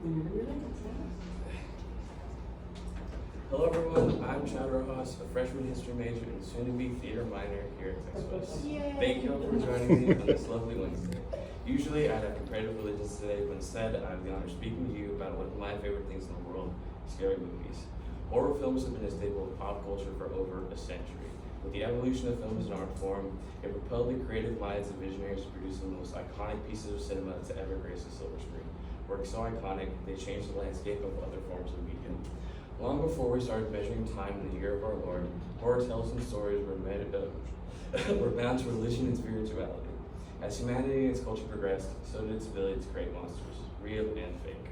Hello everyone, I'm Rojas, a freshman history major and soon-to-be theater minor here at Texas. Thank you all for joining me on this lovely Wednesday. Usually I'd have comparative religions today, but instead I have the honor of speaking to you about one of my favorite things in the world, scary movies. Horror films have been a staple of pop culture for over a century. With the evolution of film as an art form, it propelled the creative minds of visionaries to produce the most iconic pieces of cinema to ever grace the silver screen. Works so iconic, they changed the landscape of other forms of media. Long before we started measuring time in the year of our Lord, horror tales and stories were bound to religion and spirituality. As humanity and its culture progressed, so did its ability to create monsters, real and fake.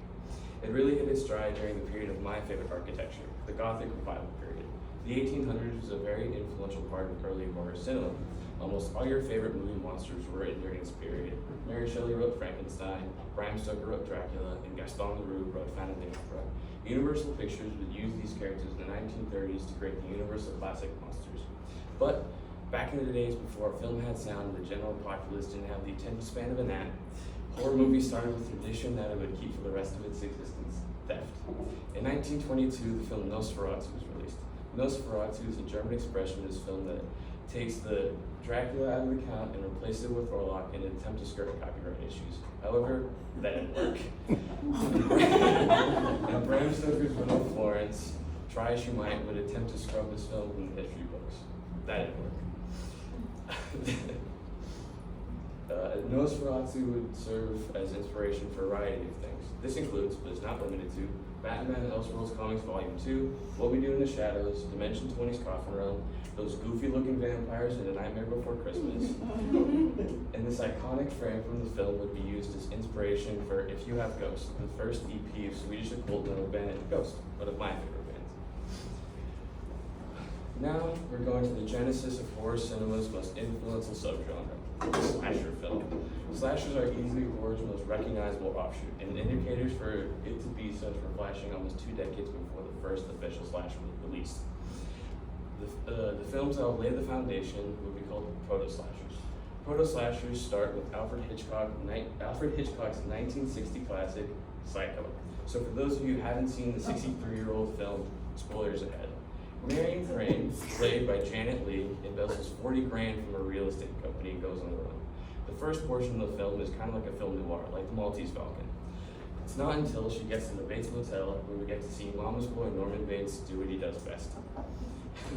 It really hit its stride during the period of my favorite architecture, the Gothic Revival period. The 1800s was a very influential part of early horror cinema. Almost all your favorite movie monsters were written during this period. Mary Shelley wrote Frankenstein, Bram Stoker wrote Dracula, and Gaston Leroux wrote Phantom of the Opera. Universal Pictures would use these characters in the 1930s to create the Universal classic monsters. But back in the days before film had sound and the general populace didn't have the attention span of a gnat, horror movies started with a tradition that it would keep for the rest of its existence: theft. In 1922, the film Nosferatu was released. Nosferatu is a German expressionist film that takes the Dracula out of the count and replaces it with Orlok in an attempt to skirt copyright issues. However, that didn't work. And Bram Stoker's Winona Florence, try as she might, would attempt to scrub this film from the history books. That didn't work. Nosferatu would serve as inspiration for a variety of things. This includes, but is not limited to, Batman Elseworlds Comics Volume 2, What We Do in the Shadows, Dimension 20's Coffin Realm, those goofy-looking vampires in A Nightmare Before Christmas. And this iconic frame from the film would be used as inspiration for If You Have Ghosts, the first EP of Swedish occult metal band Ghost, one of my favorite bands. Now we're going to the genesis of horror cinema's most influential subgenre, the slasher film. Slashers are easily horror's most recognizable offshoot, and indicators for it to be such were flashing almost 2 decades before the first official slasher was released. The films that will lay the foundation would be called proto-slashers. Proto-slashers start with Alfred Hitchcock's 1960 classic, Psycho. So for those of you who haven't seen the 63-year-old film, spoilers ahead. Marion Crane, played by Janet Leigh, embezzles 40 grand from a real estate company and goes on the run. The first portion of the film is kind of like a film noir, like The Maltese Falcon. It's not until she gets to the Bates Motel where we get to see Mama's boy Norman Bates do what he does best.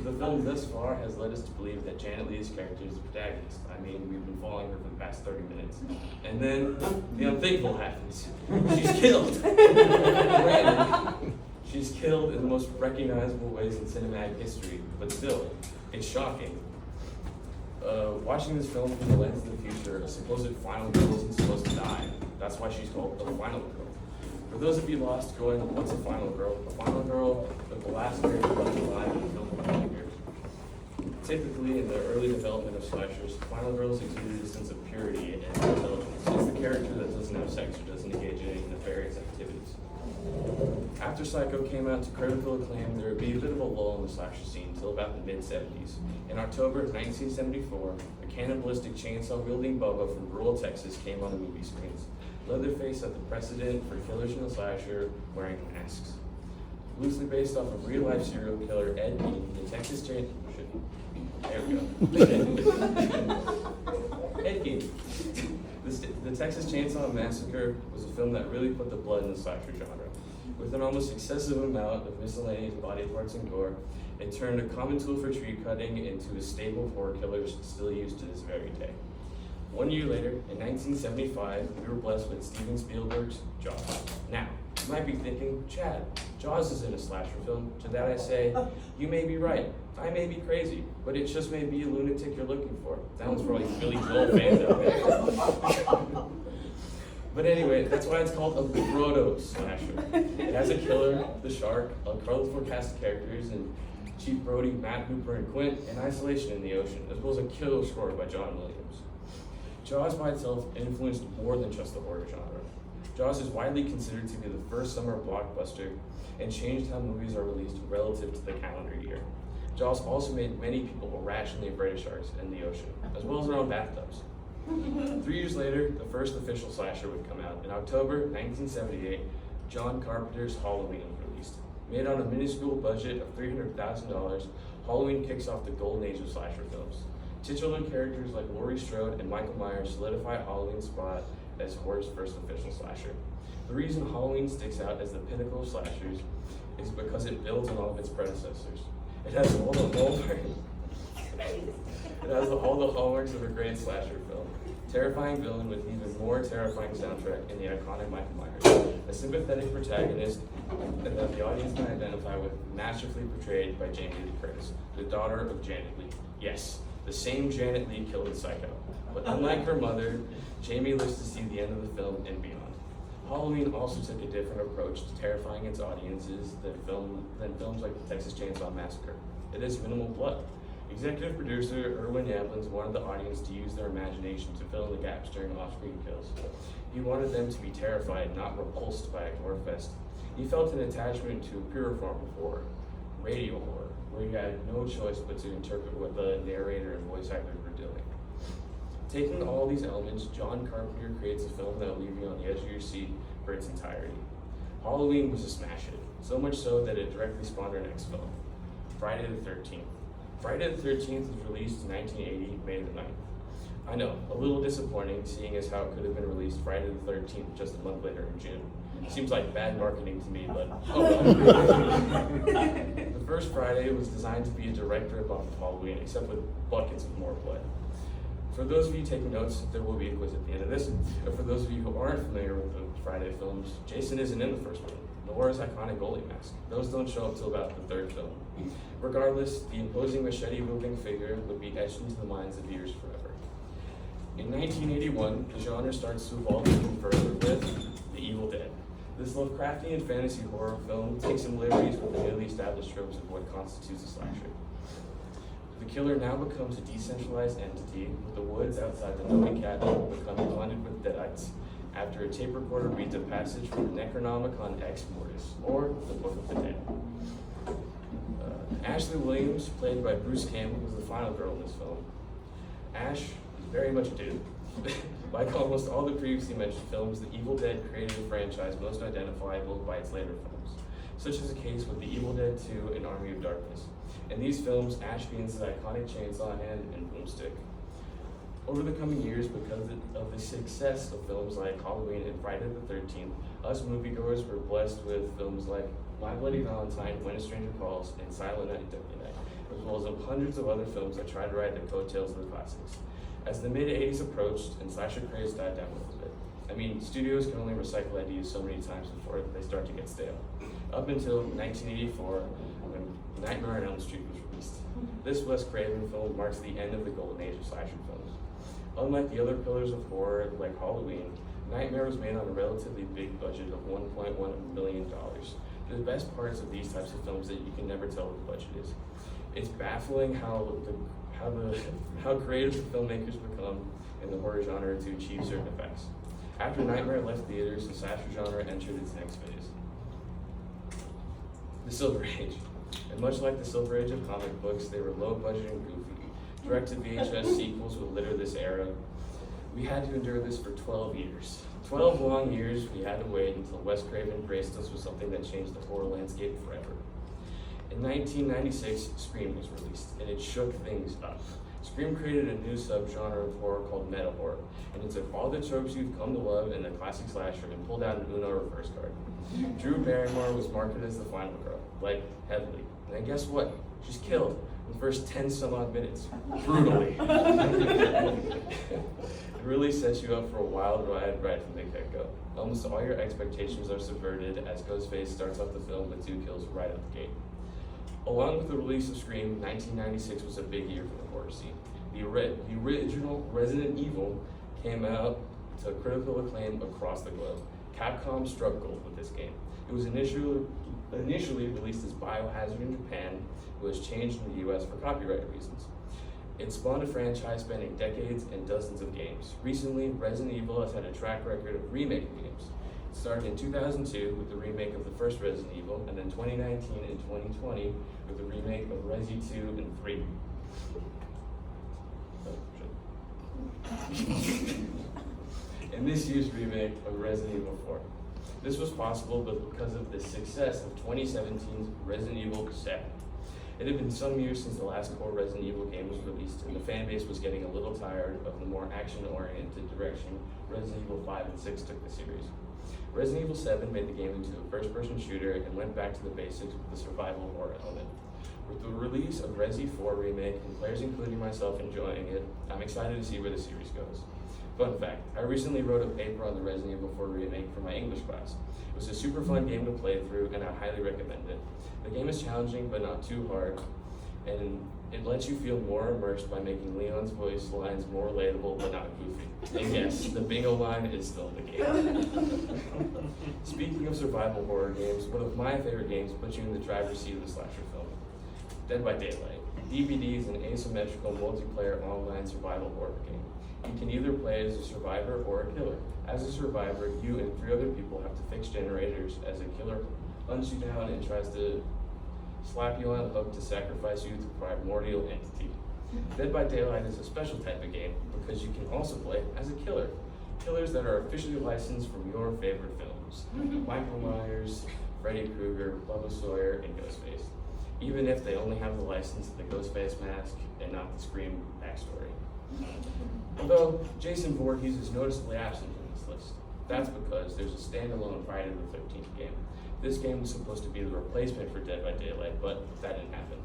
The film thus far has led us to believe that Janet Leigh's character is the protagonist. I mean, we've been following her for the past 30 minutes. And then the unthinkable happens. She's killed. She's killed in the most recognizable ways in cinematic history, but still, it's shocking. Watching this film through the lens of the future, a supposed final girl isn't supposed to die. That's why she's called the final girl. For those of you lost going, what's a final girl? A final girl is the last character left alive in the film appears. Typically, in the early development of slashers, final girls exuded a sense of purity and intelligence. It's the character that doesn't have sex or doesn't engage in any nefarious activities. After Psycho came out to critical acclaim, there would be a bit of a lull in the slasher scene until about the mid-70s. In October of 1974, a cannibalistic chainsaw-wielding Bubba from rural Texas came on the movie screens. Leatherface set the precedent for killers in the slasher wearing masks. Loosely based off of real-life serial killer Ed Gein, the Texas Chainsaw... There we go. Ed Gein. The Texas Chainsaw Massacre was a film that really put the blood in the slasher genre. With an almost excessive amount of miscellaneous body parts and gore, it turned a common tool for tree cutting into a stable of horror killers still used to this very day. 1 year later, in 1975, we were blessed with Steven Spielberg's Jaws. Now, you might be thinking, Chad, Jaws isn't a slasher film. To that I say, you may be right. I may be crazy, but it just may be a lunatic you're looking for. That one's for all you Billy Joel fans out there. But anyway, that's why it's called a proto-slasher. It has a killer, the shark, a colorful cast of characters, and Chief Brody, Matt Hooper, and Quint, and isolation in the ocean, as well as a killer score by John Williams. Jaws by itself influenced more than just the horror genre. Jaws is widely considered to be the first summer blockbuster and changed how movies are released relative to the calendar year. Jaws also made many people irrationally afraid of sharks in the ocean, as well as their own bathtubs. 3 years later, the first official slasher would come out. In October 1978, John Carpenter's Halloween was released. Made on a minuscule budget of $300,000, Halloween kicks off the golden age of slasher films. Titular characters like Laurie Strode and Michael Myers solidify Halloween's spot as horror's first official slasher. The reason Halloween sticks out as the pinnacle of slashers is because it builds on all of its predecessors. It has all the hallmarks of a great slasher film. Terrifying villain with even more terrifying soundtrack in the iconic Michael Myers. A sympathetic protagonist that the audience can identify with, masterfully portrayed by Jamie Lee Curtis, the daughter of Janet Leigh. Yes, the same Janet Leigh killed in Psycho. But unlike her mother, Jamie lives to see the end of the film and beyond. Halloween also took a different approach to terrifying its audiences than films like the Texas Chainsaw Massacre. It has minimal blood. Executive producer Irwin Yamblins wanted the audience to use their imagination to fill in the gaps during off-screen kills. He wanted them to be terrified, not repulsed by a gore fest. He felt an attachment to a pure form of horror, radio horror, where you had no choice but to interpret what the narrator and voice actors were doing. Taking all these elements, John Carpenter creates a film that will leave you on the edge of your seat for its entirety. Halloween was a smash hit, so much so that it directly spawned our next film, Friday the 13th. Friday the 13th was released in 1980, May the 9th. I know, a little disappointing, seeing as how it could have been released Friday the 13th just a month later in June. Seems like bad marketing to me, but oh well. The first Friday was designed to be a direct rip-off of Halloween, except with buckets of more blood. For those of you taking notes, there will be a quiz at the end of this. But for those of you who aren't familiar with the Friday films, Jason isn't in the first one, nor his iconic goalie mask. Those don't show up till about the third film. Regardless, the imposing machete-wielding figure would be etched into the minds of viewers forever. In 1981, the genre starts to evolve even further with The Evil Dead. This Lovecraftian fantasy horror film takes some liberties with the newly established tropes of what constitutes a slasher. The killer now becomes a decentralized entity, with the woods outside the Noe cabin becoming haunted with deadites, after a tape recorder reads a passage from the Necronomicon Ex Mortis, or the Book of the Dead. Ashley Williams, played by Bruce Campbell, was the final girl in this film. Ash is very much a dude. Like almost all the previously mentioned films, The Evil Dead created a franchise most identifiable by its later films, such as the case with The Evil Dead 2 and Army of Darkness. In these films, Ash gains his iconic chainsaw hand and boomstick. Over the coming years, because of the success of films like Halloween and Friday the 13th, us moviegoers were blessed with films like My Bloody Valentine, When a Stranger Calls, and Silent Night, Deadly Night, as well as hundreds of other films that tried to ride the coattails of the classics. As the mid-80s approached and slasher craze died down a little bit. I mean, studios can only recycle ideas so many times before they start to get stale. Up until 1984, when Nightmare on Elm Street was released. This Wes Craven film marks the end of the golden age of slasher films. Unlike the other pillars of horror, like Halloween, Nightmare was made on a relatively big budget of $1.1 million. The best parts of these types of films that you can never tell what the budget is. It's baffling how creative the filmmakers become in the horror genre to achieve certain effects. After Nightmare left theaters, the slasher genre entered its next phase. The Silver Age. And much like the Silver Age of comic books, they were low budget and goofy. Direct-to-VHS sequels would litter this era. We had to endure this for 12 years. 12 long years we had to wait until Wes Craven graced us with something that changed the horror landscape forever. In 1996, Scream was released, and it shook things up. Scream created a new subgenre of horror called meta horror, and it took all the tropes you've come to love in the classic slasher and pulled out an Uno reverse card. Drew Barrymore was marketed as the final girl, like heavily. And then guess what? She's killed in the first 10 some odd minutes. Brutally. It really sets you up for a wild ride right from the get-go. Almost all your expectations are subverted as Ghostface starts off the film with 2 kills right out the gate. Along with the release of Scream, 1996 was a big year for the horror scene. The original Resident Evil came out to critical acclaim across the globe. Capcom struck gold with this game. It was initially released as Biohazard in Japan, but was changed in the US for copyright reasons. It spawned a franchise spanning decades and dozens of games. Recently, Resident Evil has had a track record of remaking games. It started in 2002 with the remake of the first Resident Evil, and then 2019 and 2020 with the remake of Resi 2 and 3. And this year's remake of Resident Evil 4. This was possible because of the success of 2017's Resident Evil 7. It had been some years since the last core Resident Evil game was released, and the fan base was getting a little tired of the more action-oriented direction Resident Evil 5 and 6 took the series. Resident Evil 7 made the game into a first-person shooter and went back to the basics with the survival horror element. With the release of Resi 4 Remake and players including myself enjoying it, I'm excited to see where the series goes. Fun fact, I recently wrote a paper on the Resident Evil 4 Remake for my English class. It was a super fun game to play through, and I highly recommend it. The game is challenging but not too hard, and it lets you feel more immersed by making Leon's voice lines more relatable but not goofy. And yes, the bingo line is still in the game. Speaking of survival horror games, one of my favorite games puts you in the driver's seat of the slasher film. Dead by Daylight. DBD is an asymmetrical multiplayer online survival horror game. You can either play as a survivor or a killer. As a survivor, you and 3 other people have to fix generators as a killer hunts you down and tries to slap you on a hook to sacrifice you to a primordial entity. Dead by Daylight is a special type of game because you can also play as a killer. Killers that are officially licensed from your favorite films. Michael Myers, Freddy Krueger, Bubba Sawyer, and Ghostface. Even if they only have the license to the Ghostface mask and not the Scream backstory. Although Jason Voorhees is noticeably absent from this list. That's because there's a standalone Friday the 13th game. This game was supposed to be the replacement for Dead by Daylight, but that didn't happen.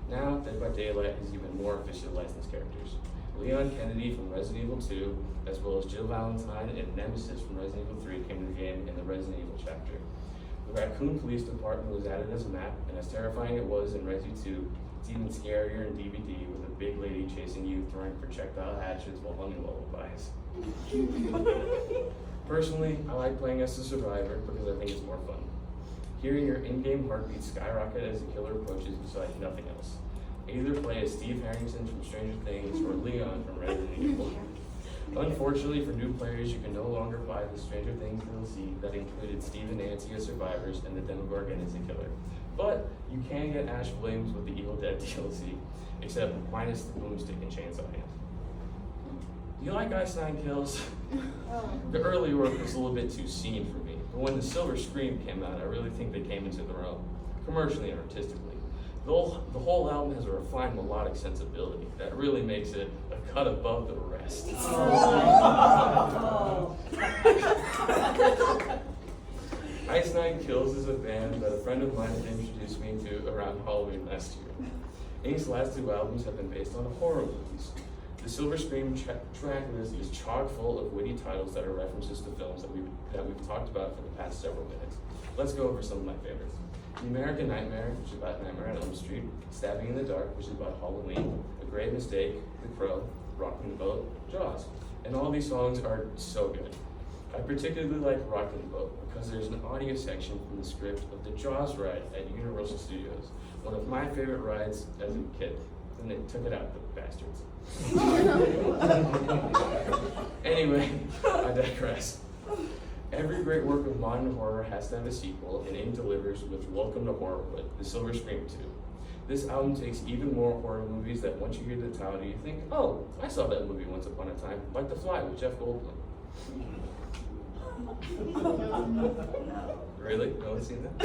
Now, Dead by Daylight has even more officially licensed characters. Leon Kennedy from Resident Evil 2, as well as Jill Valentine and Nemesis from Resident Evil 3 came to the game in the Resident Evil chapter. The Raccoon Police Department was added as a map, and as terrifying it was in Resi 2, it's even scarier in DVD with a big lady chasing you, throwing projectile hatchets while humming lullabies. Personally, I like playing as a survivor because I think it's more fun. Hearing your in-game heartbeat skyrocket as the killer approaches is like nothing else. Either play as Steve Harrington from Stranger Things or Leon from Resident Evil. Unfortunately for new players, you can no longer buy the Stranger Things DLC that included Steve and Nancy as survivors and the Demogorgon as a killer. But you can get Ash Williams with the Evil Dead DLC, except minus the boomstick and chainsaw hand. Do you like Ice Nine Kills? The early work was a little bit too seen for me, but when the Silver Scream came out, I really think they came into their own, commercially and artistically. The whole album has a refined melodic sensibility that really makes it a cut above the rest. Ice Nine Kills is a band that a friend of mine had introduced me to around Halloween last year. Ink's last 2 albums have been based on horror movies. The Silver Scream track list is chock full of witty titles that are references to films that we've talked about for the past several minutes. Let's go over some of my favorites. The American Nightmare, which is about Nightmare on Elm Street. Stabbing in the Dark, which is about Halloween. A Grave Mistake, The Crow, Rockin' the Boat, Jaws. And all these songs are so good. I particularly like Rockin' the Boat because there's an audio section from the script of the Jaws ride at Universal Studios, one of my favorite rides as a kid. And they took it out, the bastards. Anyway, I digress. Every great work of modern horror has to have a sequel, and Ink delivers with Welcome to Horrorwood, The Silver Scream 2. This album takes even more horror movies that once you hear the title, you think, oh, I saw that movie once upon a time, like The Fly with Jeff Goldblum. Really? No one's seen that?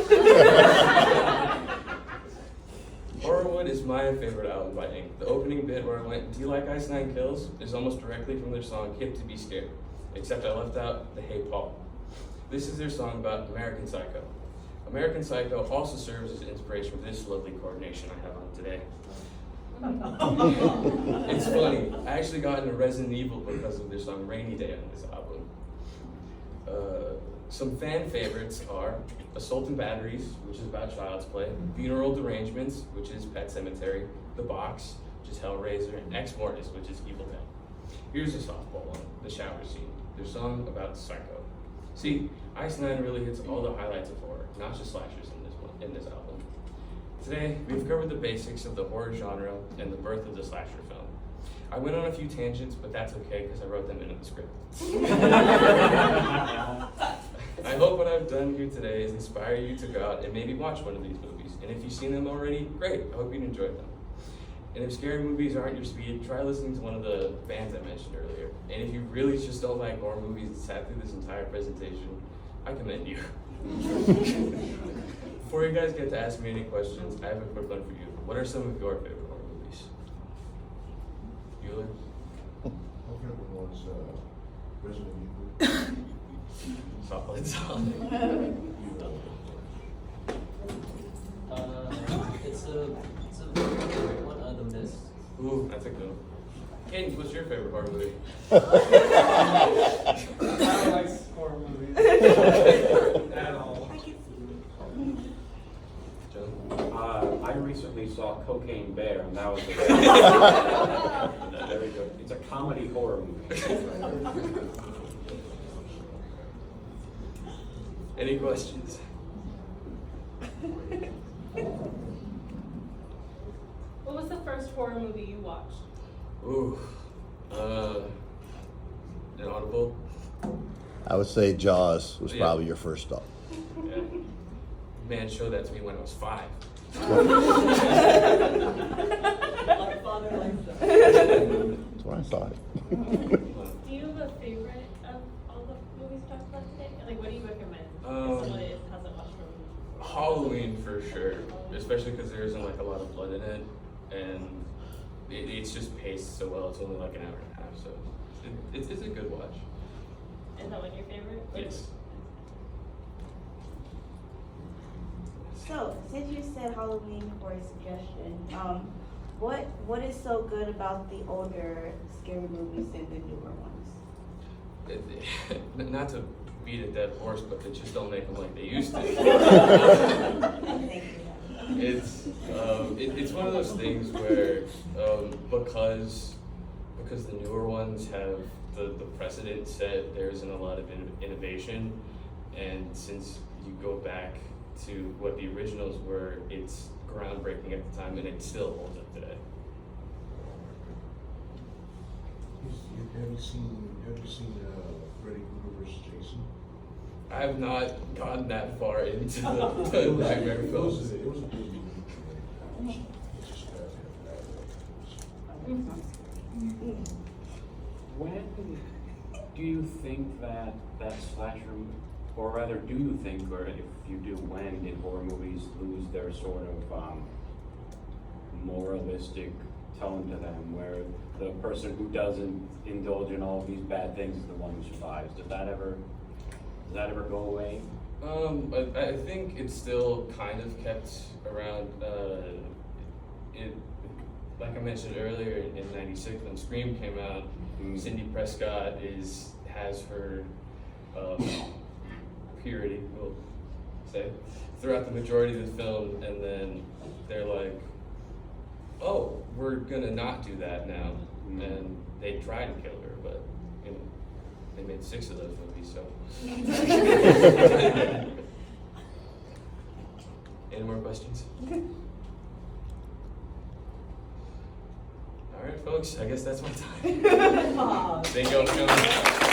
Horrorwood is my favorite album by Ink. The opening bit where I went, do you like Ice Nine Kills? Is almost directly from their song Hip to Be Scared, except I left out the Hey Paul. This is their song about American Psycho. American Psycho also serves as inspiration for this lovely coordination I have on today. It's funny, I actually got into Resident Evil because of their song Rainy Day on this album. Some fan favorites are Assault and Batteries, which is about Child's Play, Funeral Derangements, which is Pet Sematary, The Box, which is Hellraiser, and Ex Mortis, which is Evil Dead. Here's a softball one, The Shower Scene, their song about Psycho. See, Ice Nine really hits all the highlights of horror, not just slashers in this album. Today, we've covered the basics of the horror genre and the birth of the slasher film. I went on a few tangents, but that's okay because I wrote them into the script. I hope what I've done here today is inspire you to go out and maybe watch one of these movies. And if you've seen them already, great, I hope you enjoyed them. And if scary movies aren't your speed, try listening to one of the bands I mentioned earlier. And if you really just don't like horror movies and sat through this entire presentation, I commend you. Before you guys get to ask me any questions, I have a quick one for you. What are some of your favorite horror movies? Bueller? My favorite was Resident Evil. Solid, solid. It's a very favorite one, The Mist. Ooh, that's a good one. Hayden, what's your favorite horror movie? I don't like horror movies at all. John? I recently saw Cocaine Bear, and that was very good. It's a comedy horror movie. Any questions? What was the first horror movie you watched? Ooh, Inaudible. I would say Jaws was Yeah. probably your first stop. Yeah. Man showed that to me when I was 5. My father likes that. That's when I saw it. Do you have a favorite of all the movies we talked about today? Like, what do you recommend if someone hasn't watched horror movies before? Halloween for sure, especially because there isn't like a lot of blood in it, and it's just paced so well. It's only like an hour and a half, so it's a good watch. Is that one your favorite? Yes. So, since you said Halloween for a suggestion, what is so good about the older scary movies than the newer ones? Not to beat a dead horse, but they just don't make them like they used to. Thank you. It's one of those things where because the newer ones have the precedent set, there isn't a lot of innovation, and since you go back to what the originals were, it's groundbreaking at the time, and it still holds up today. Have you seen Freddy Krueger vs. Jason? I have not gotten that far into the nightmare It was films. a good movie. It's just When do you think that slasher, or rather, do you think, or if you do, when did horror movies lose their sort of moralistic tone to them, where the person who doesn't indulge in all of these bad things is the one who survives? Does that ever go away? I think it's still kind of kept around. Like I mentioned earlier, in '96 when Scream came out, Cindy Prescott has her purity, we'll say, throughout the majority of the film, and then they're like, "Oh, we're gonna not do that now," and they tried to kill her, but you know, they made 6 of those movies, so. Any more questions? All right, folks, I guess that's my time. Thank you all for coming.